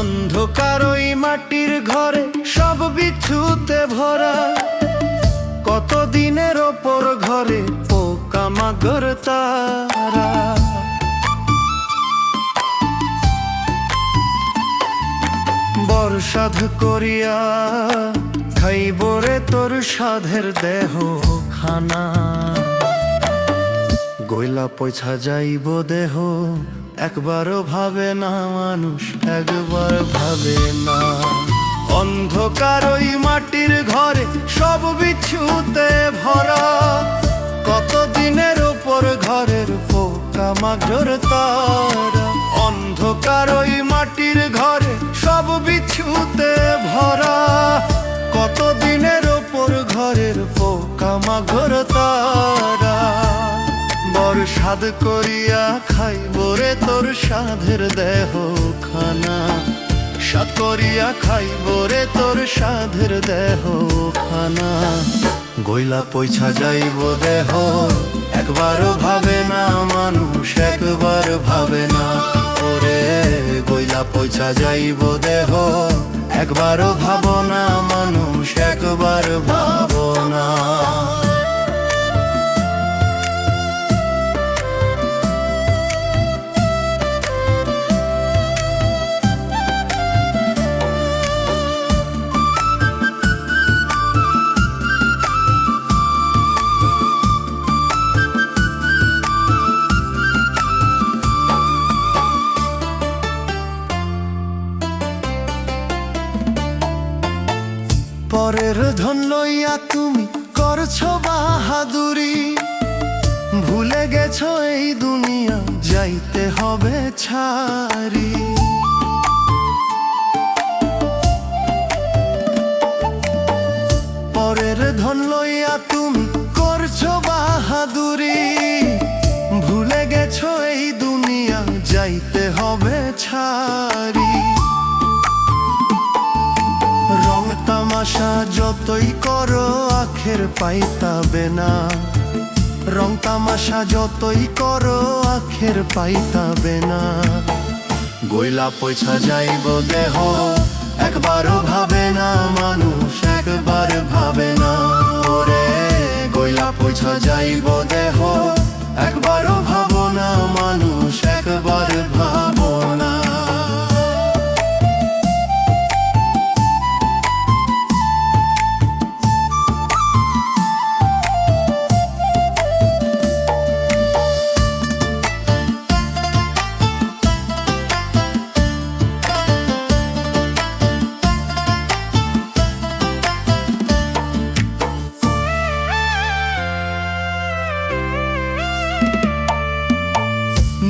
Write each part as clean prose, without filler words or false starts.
অন্ধকার ওই মাটির ঘরে সব বিছুতে ভরা, কতদিনের ওপর ঘরে পোকামাকড় তারা। বর্ষাধ করিয়া খাইব রে তোর সাধের দেহ খানা, গইলা পয়সা যাইব দেহ একবারও ভাবে না মানুষ, একবার ভাবে না। অন্ধকার ওই মাটির ঘরে সব বিছুতে ভরা, কতদিনের ওপর ঘরের পোকামাকড় তারা। অন্ধকার ওই মাটির ঘরে সব বিছুতে ভরা, কতদিনের ওপর ঘরের পোকামাকড় তারা। বর্ষাদ করিয়া খাইব রে তোর সাধের দেহ খানা, সাধ করিয়া খাইব রে তোর সাধের দেহ খানা। গইলা পয়সা যাইব দেহ একবারও ভাবে না মানুষ, একবার ভাবে না। ওরে গইলা পয়সা যাইব দেহ একবারও ভাবো না মানুষ, একবার ভাবো না। পরের ধন লইয়া তুমি করছো বাহাদুরি, ভুলে গেছো এই দুনিয়া যাইতে হবে ছাড়ি। পরের ধন লইয়া তুমি করছো বাহাদুরি, ভুলে গেছো এই দুনিয়া যাইতে হবে ছাড়ি। রং তামাশা যতই করো আখের পাইতাবে না, রং তামাশা যতই করো আখের পাইতাবে না। গইলা পয়সা যাইব দেহ একবারও ভাবে না মানুষ, একবার ভাবে না। ওরে গইলা পয়সা যাইব দেহ একবারও ভাবো না মানুষ, একবার ভাবো না।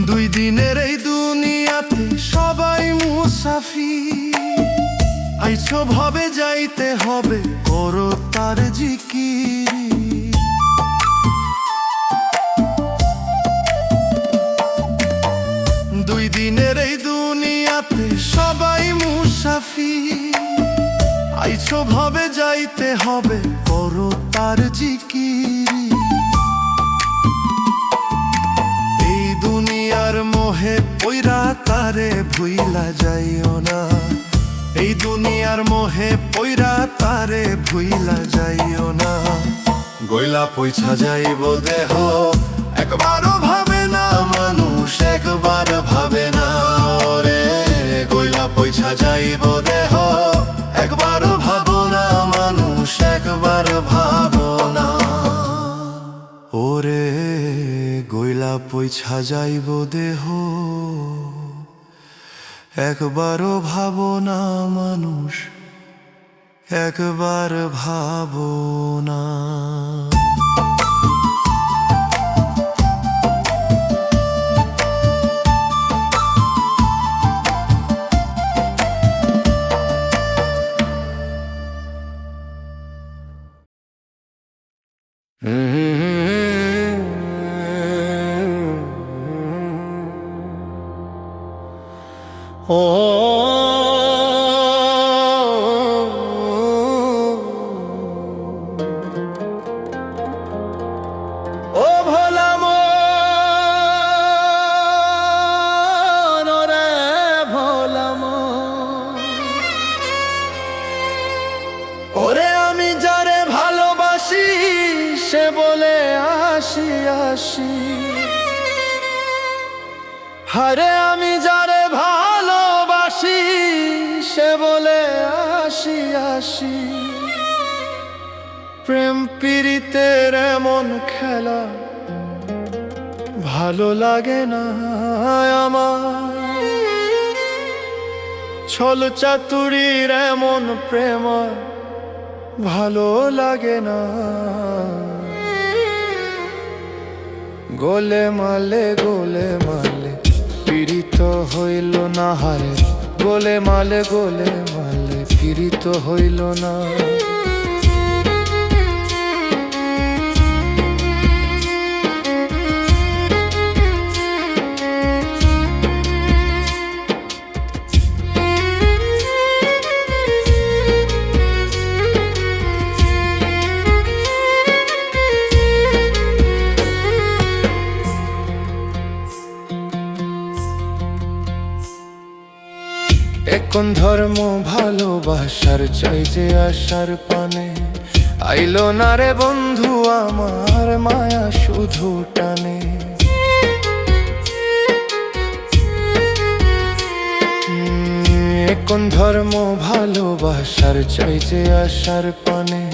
দুই দিনের এই দুনিয়াতে সবাই মুসাফির, আইছো ভাবে যাইতে হবে করো তার জিকির। দুই দিনের এই দুনিয়াতে সবাই মুসাফির, আইছো ভাবে যাইতে হবে করো তার জিকির। দুনিয়ার মোহে পইরা তারে ভুইলা যাইও না, এই দুনিয়ার মোহে পইরা তারে ভুইলা যাইও না। গইলা পয়সা যাইব দেহ একবারও ভাবে না মানুষ, একবার ভাবে না। রে গইলা পয়সা যাইব দেহ একবারও ভাবো না মানুষ, একবার ভাবো না। ওরে গইলা পয়সা যাইব দেহ একবারও ভাবো না মানুষ, একবার ভাবো না। ও ভোলা মন রে ভোলা মন, হারে আমি যারে ভালোবাসি সে বলে আসি আসি, প্রেম পীড়িতের এমন খেলা ভালো লাগে না আমার। ছল চাতুরীর এমন প্রেম ভালো লাগে না। গোলে মালে পীড়িত হইল না হারে, গোলে মালে পীড়িত হইল না। এখন ধর্ম ভালোবাসার চাই যে আশার পানে, আইলো না রে বন্ধু আমার মায়া শুধু টানে। এখন ধর্ম ভালোবাসার চাই যে আশার পানে,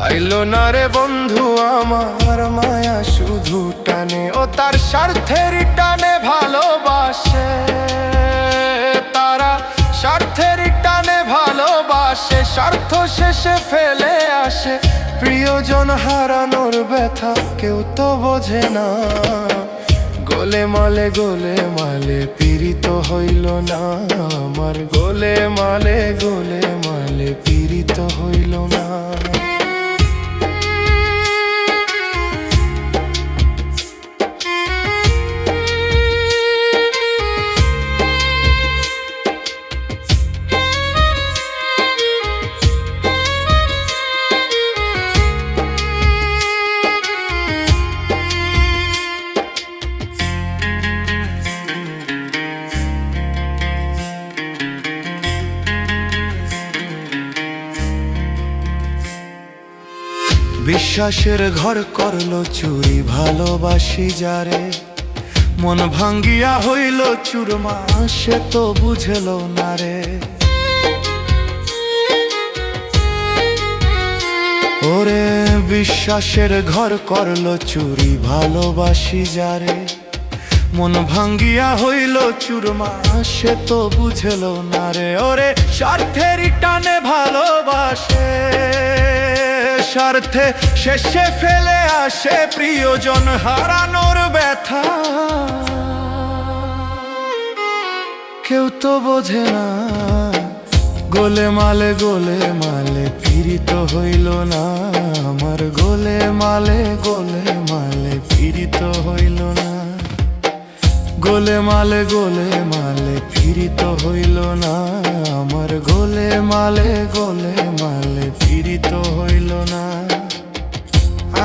আইলো না রে বন্ধু আমার মায়া শুধু টানে। ও তার স্বার্থের টানে ভালোবাসে, তারা স্বার্থের টানে ভালোবাসে, স্বার্থ শেষে ফেলে আসে। প্রিয়জন হারানোর ব্যথা কেউ তো বোঝে না। গোলে মালে পীড়িত হইল না আমার, গোলে মালে পীড়িত হইল না। বিশ্বাসের ঘর করলো চুরি ভালোবাসি যারে, মন ভাঙ্গিয়া হইল চুরমা সে তো বুঝল না রে। ওরে বিশ্বাসের ঘর করলো চুরি ভালোবাসি যারে, মন ভাঙ্গিয়া হইল চুরমা সে তো বুঝল না রে। ওরে স্বার্থের টানে ভালোবাসে, স্বার্থে শেষে ফেলে আসে প্রিয়জন হারানোর ব্যথা কেউ তো বোঝে না। গোলে মালে পীড়িত হইল না আমার, গোলে মালে পীড়িত হইল না। গোলে মালে পীড়িত হইল না আমার, গোলে মালে পীড়িত হইল না।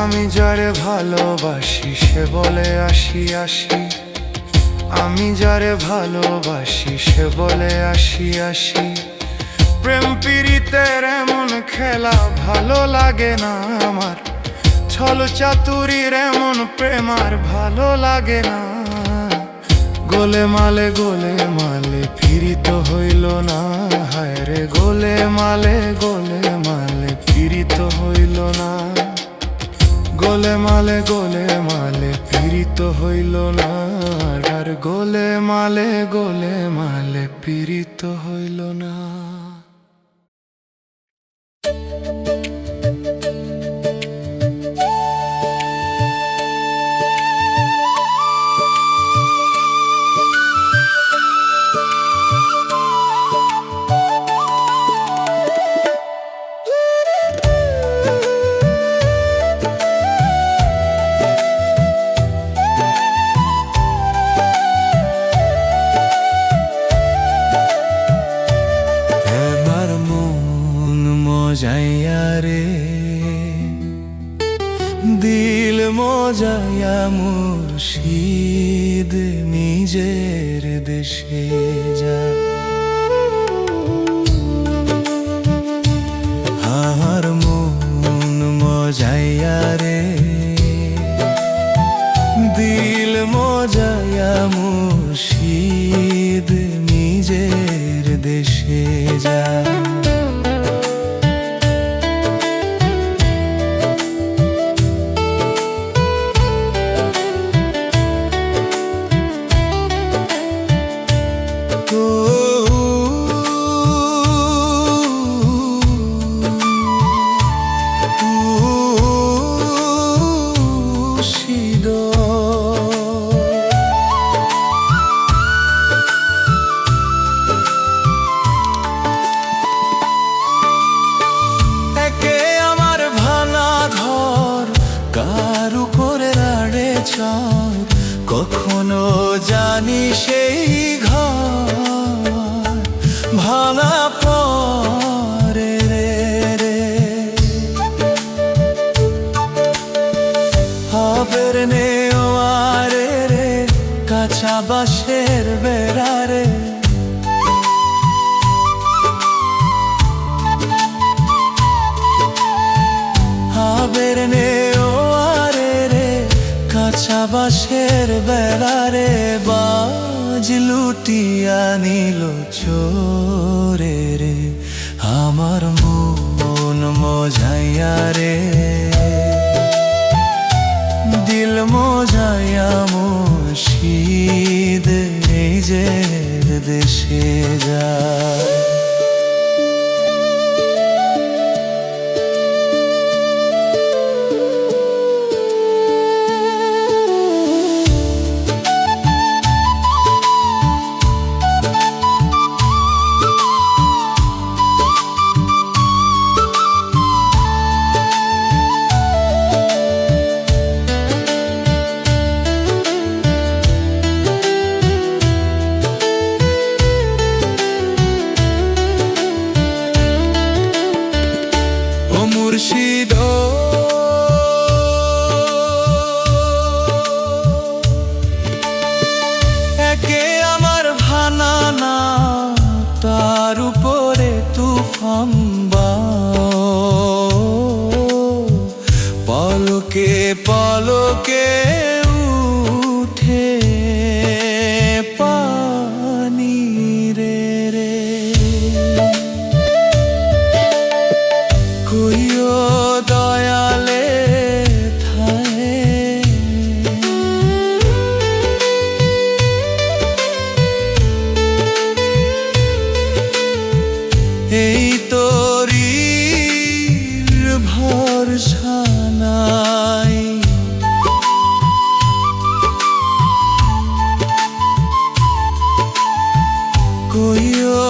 আমি যারে ভালোবাসি সে বলে আসি আসি, আমি যারে ভালোবাসি সে বলে আসি আসি। প্রেম পীড়িতের এমন খেলা ভালো লাগে না আমার, ছল চাতুরীর এমন প্রেম আর ভালো লাগে না। গোলে মালে পীড়িত হইল না হায় রে, গোলে মালে পীড়িত হইল না। গোলে মালে পীড়িত হইল না আর, গোলে মালে পীড়িত হইল না। মজাইয়া রে দিল মজাইয়া মুর্শিদ নিজের দেশে যা। আর মন মজাইয়া রে দিল মজাইয়া মুর্শিদ সেই ঘর ভাঙা পরে রে হবের নেওয়ারে রে কাঁচা বাঁশের বেড়ারে হবের নেওয়ারে রে কাঁচা বাঁশের বেড়ারে বাজ লুটিয়া নিল চোরে রে আমার মন মজাইয়া রে দিল মজাইয়া মুর্শিদ নিজের দেশে যায় মুর্শিদ একে আমার ভানা না তার উপরে তুফান পলকে পলকে উঠে পানি রে রে কইও দয়ালে থায়ে এই তোরি ভরসা নাই কইও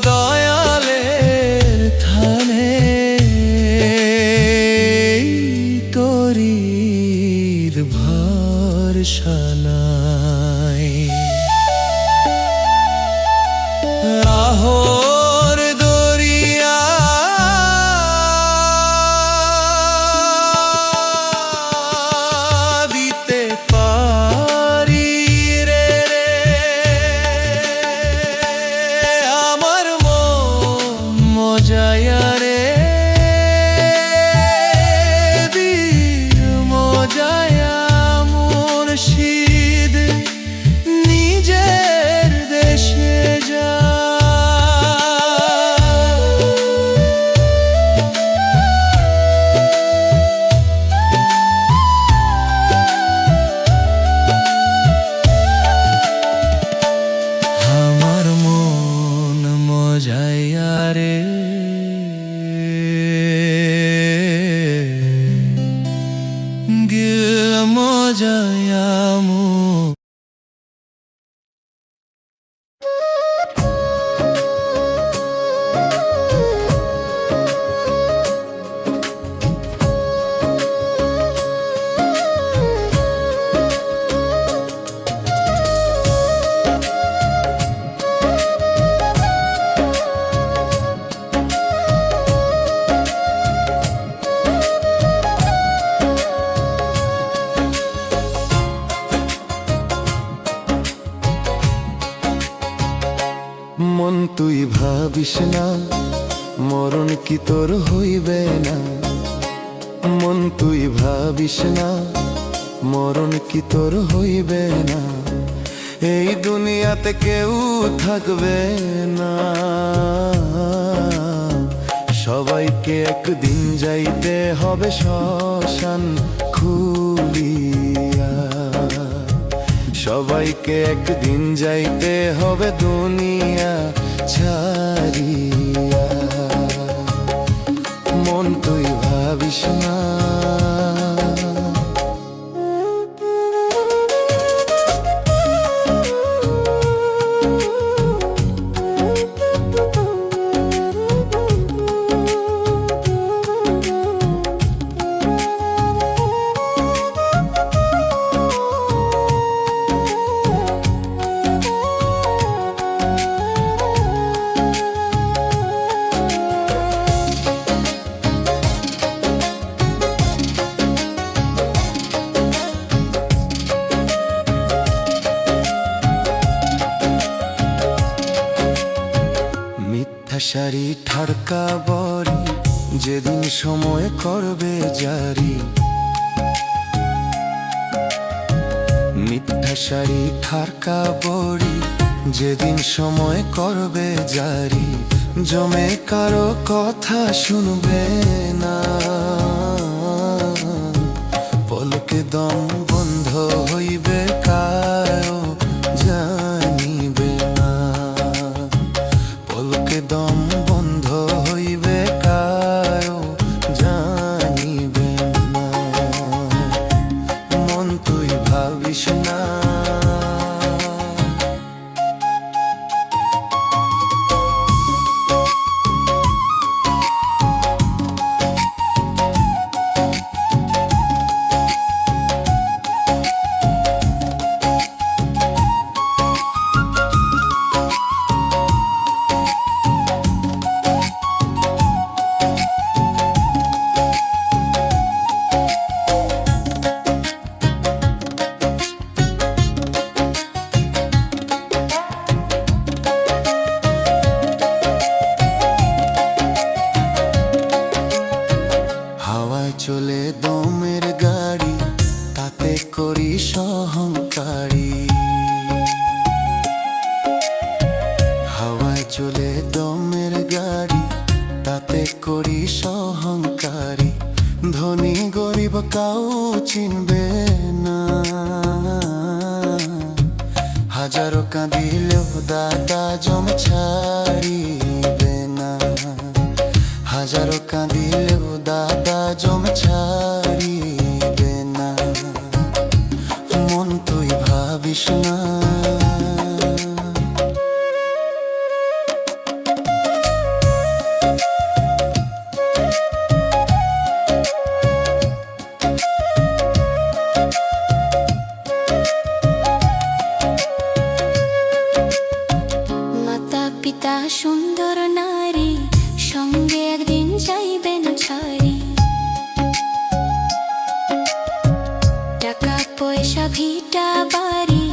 দয়ালের থানে তোরির ভরসা নাই লাহোর দরিয়া দিতে পারি রে রে আমার মন মজাইয়া রে দিল মজাইয়া মুর্শিদ নিজের দেশে যায় আমার মন মজাইয়া রে দিল মজাইয়া মন তুই ভাবিস না মরণ কি তোর হইবে না মন তুই ভাবিস না মরণ কি তোর হইবে না এই দুনিয়াতে কেউ থাকবে না সবাইকে একদিন যাইতে হবে শ্মশান খুলিয়া সবাইকে একদিন যাইতে হবে দুনিয়া ছাড়িয়া মন তুই ভাবিস না শাড়ি ঠাড়কা বড়ি, যেদিন সময় করবে জারি। মিথ্যা শাড়ি ঠাড়কা বড়ি, যেদিন সময় করবে জারি। জমে কারো কথা শুনবে না, পলকে দম বন্ধ হইবে কারো জানিবে না। পলকে দম বন্ধ হইবে কারো জানিবে না। মন তুই ভাবিস না। হাওয়ায় চলে দমের গাড়ি, তাতে করি সহংকারী। হাওয়ায় চলে দমের গাড়ি, তাতে করি সহংকারী। ধনী গরিব কাউ চিনবে না, হাজারো কাঁদিলেও দাদা জম ছাড়িবে না। হাজারো কাঁদিলেও দাদা জম ছাড়িবে না। মন তুই ভাবিস না। মাতা পিতা সুন্দর নারী, সঙ্গে একদিন যাইবেন ছাড়ি। টাকা পয়সা ভিটা বাড়ি,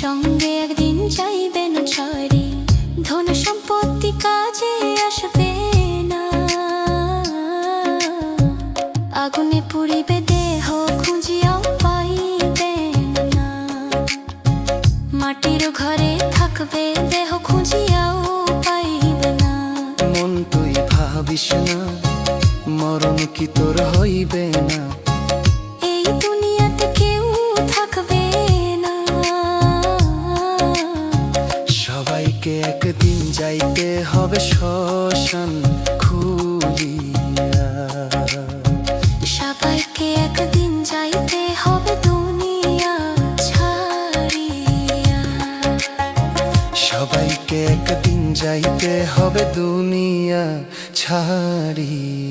সঙ্গে একদিন যাইবেন ছাড়ি। ধন সম্পত্তি কাজে আসবে না, আগুনে পুড়িবে দেহ খুঁজিয়াও পাইবেন না। মাটির ঘরে থাকবে দেহ খুঁজিয়াও পাইবে না। মন তুই ভাবিস না, মরণ কি তোর হইবে না। এই দুনিয়াতে কেউ থাকবে না, সবাইকে একদিন যাইতে হবে শ্মশান খুলিয়া। সবাইকে একদিন যাইতে হবে দুনিয়া ছাড়িয়া। সবাইকে একদিন যাইতে হবে দুনিয়া ছাড়িয়া।